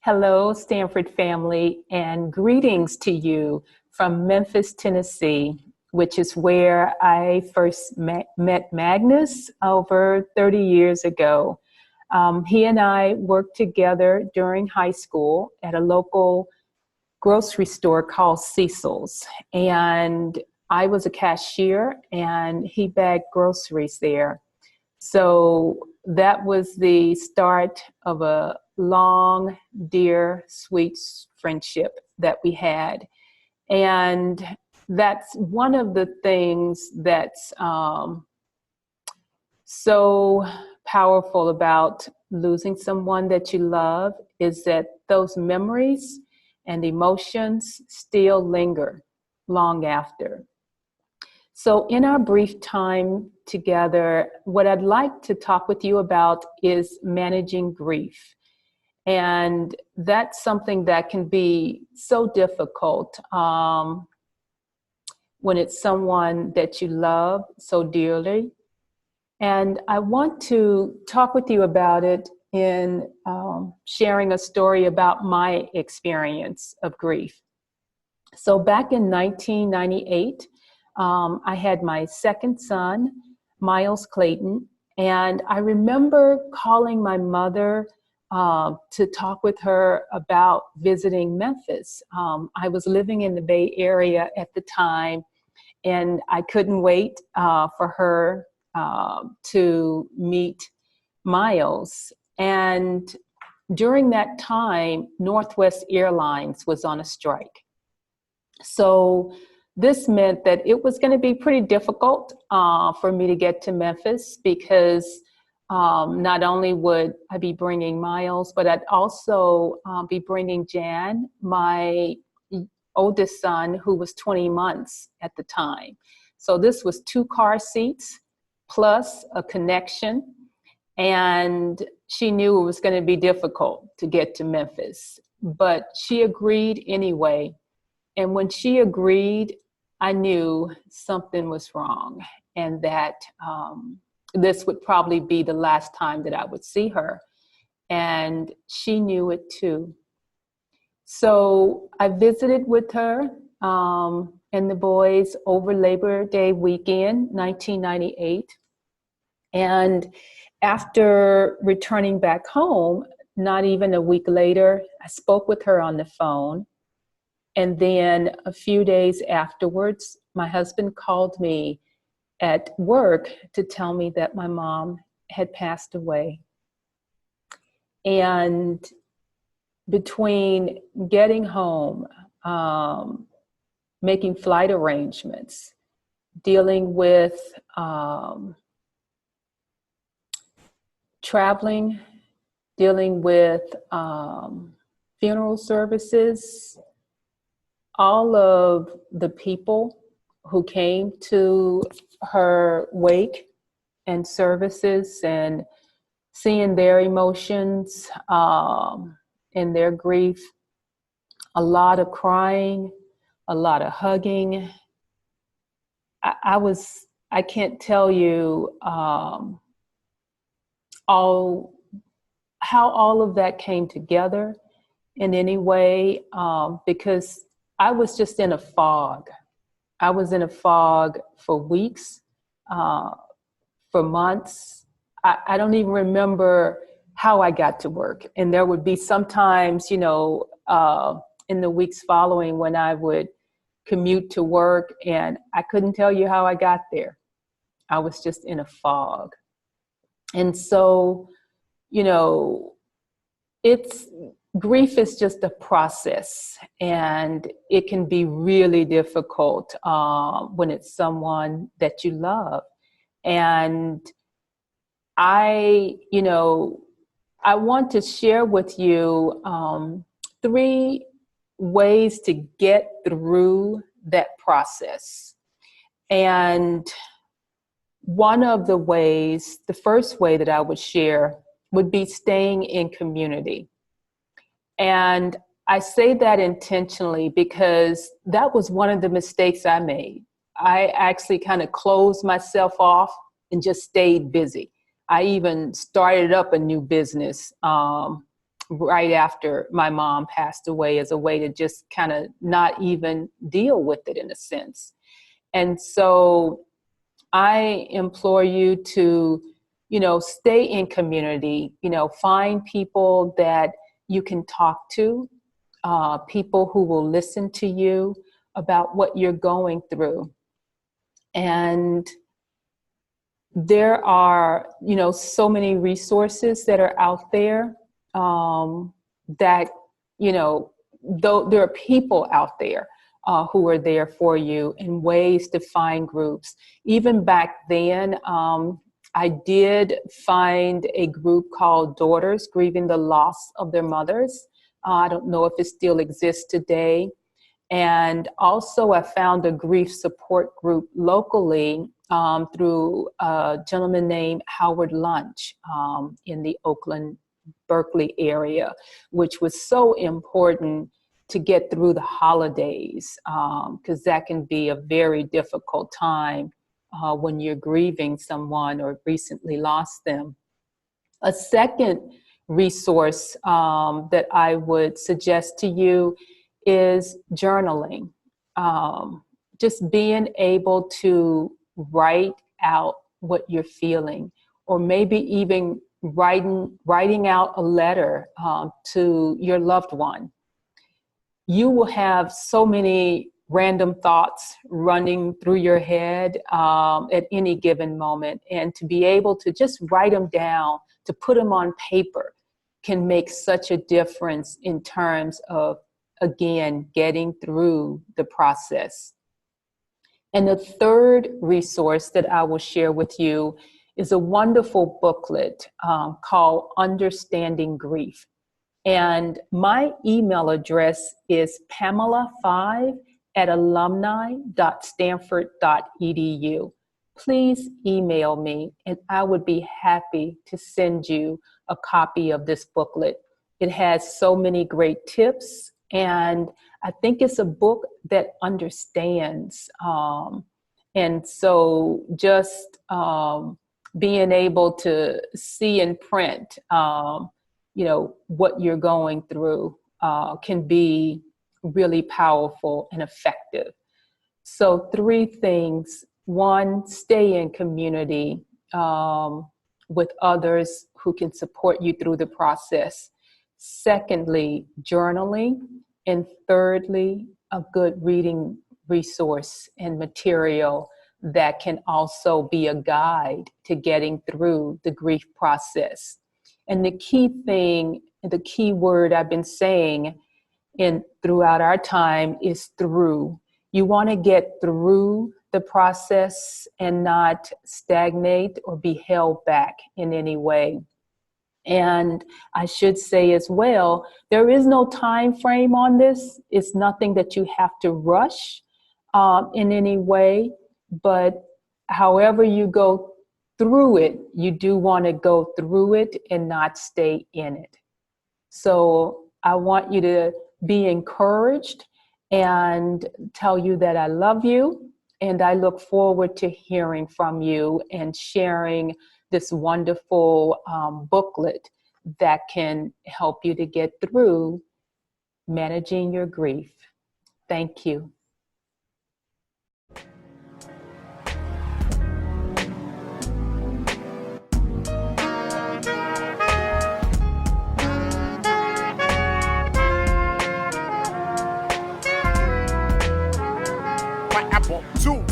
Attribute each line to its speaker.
Speaker 1: Hello, Stanford family, and greetings to you from Memphis, Tennessee, which is where I first met Magnus over 30 years ago. He and I worked together during high school at a local grocery store called Cecil's, and I was a cashier and he bagged groceries there. So that was the start of a long, dear, sweet friendship that we had. And that's one of the things that's so powerful about losing someone that you love is that those memories and emotions still linger long after. So in our brief time together, what I'd like to talk with you about is managing grief. And that's something that can be so difficult when it's someone that you love so dearly. And I want to talk with you about it in sharing a story about my experience of grief. So back in 1998, I had my second son, Miles Clayton, and I remember calling my mother to talk with her about visiting Memphis. I was living in the Bay Area at the time, and I couldn't wait for her to meet Miles. And during that time, Northwest Airlines was on a strike. So this meant that it was going to be pretty difficult for me to get to Memphis because not only would I be bringing Miles, but I'd also be bringing Jan, my oldest son, who was 20 months at the time. So this was 2 car seats plus a connection. And she knew it was going to be difficult to get to Memphis, but she agreed anyway. And when she agreed, I knew something was wrong and that this would probably be the last time that I would see her. And she knew it too. So I visited with her and the boys over Labor Day weekend, 1998. And after returning back home, not even a week later, I spoke with her on the phone. And then a few days afterwards, my husband called me at work to tell me that my mom had passed away. And between getting home, making flight arrangements, dealing with traveling, dealing with funeral services, all of the people who came to her wake and services and seeing their emotions and their grief, a lot of crying, a lot of hugging. I can't tell you how all of that came together in any way because I was just in a fog. I was in a fog for weeks, for months. I don't even remember how I got to work. And there would be sometimes, in the weeks following when I would commute to work and I couldn't tell you how I got there. I was just in a fog. And so, grief is just a process, and it can be really difficult when it's someone that you love. And I want to share with you 3 ways to get through that process. And one of the ways, the first way that I would share would be staying in community. And I say that intentionally because that was one of the mistakes I made. I actually kind of closed myself off and just stayed busy. I even started up a new business right after my mom passed away, as a way to just kind of not even deal with it in a sense. And so I implore you to, stay in community, find people that you can talk to, people who will listen to you about what you're going through. And there are, so many resources that are out there, that, though there are people out there who are there for you, and ways to find groups. Even back then, I did find a group called Daughters Grieving the Loss of Their Mothers. I don't know if it still exists today. And also I found a grief support group locally through a gentleman named Howard Lunch in the Oakland, Berkeley area, which was so important to get through the holidays, because that can be a very difficult time when you're grieving someone or recently lost them. A second resource that I would suggest to you is journaling. Just being able to write out what you're feeling, or maybe even writing out a letter to your loved one. You will have so many random thoughts running through your head at any given moment, and to be able to just write them down, to put them on paper, can make such a difference in terms of, again, getting through the process. And the third resource that I will share with you is a wonderful booklet called Understanding Grief. And my email address is pamela5@alumni.stanford.edu. Please email me, and I would be happy to send you a copy of this booklet. It has so many great tips, and I think it's a book that understands. And so just being able to see in print, what you're going through can be really powerful and effective. So 3 things. 1, stay in community with others who can support you through the process. Secondly, journaling. And thirdly, a good reading resource and material that can also be a guide to getting through the grief process. And the key thing, the key word I've been saying throughout our time is through. You want to get through the process and not stagnate or be held back in any way. And I should say as well, there is no time frame on this. It's nothing that you have to rush in any way, but however you go through it, you do want to go through it and not stay in it. So I want you to be encouraged and tell you that I love you, and I look forward to hearing from you and sharing this wonderful booklet that can help you to get through managing your grief. Thank you.
Speaker 2: Apple, two.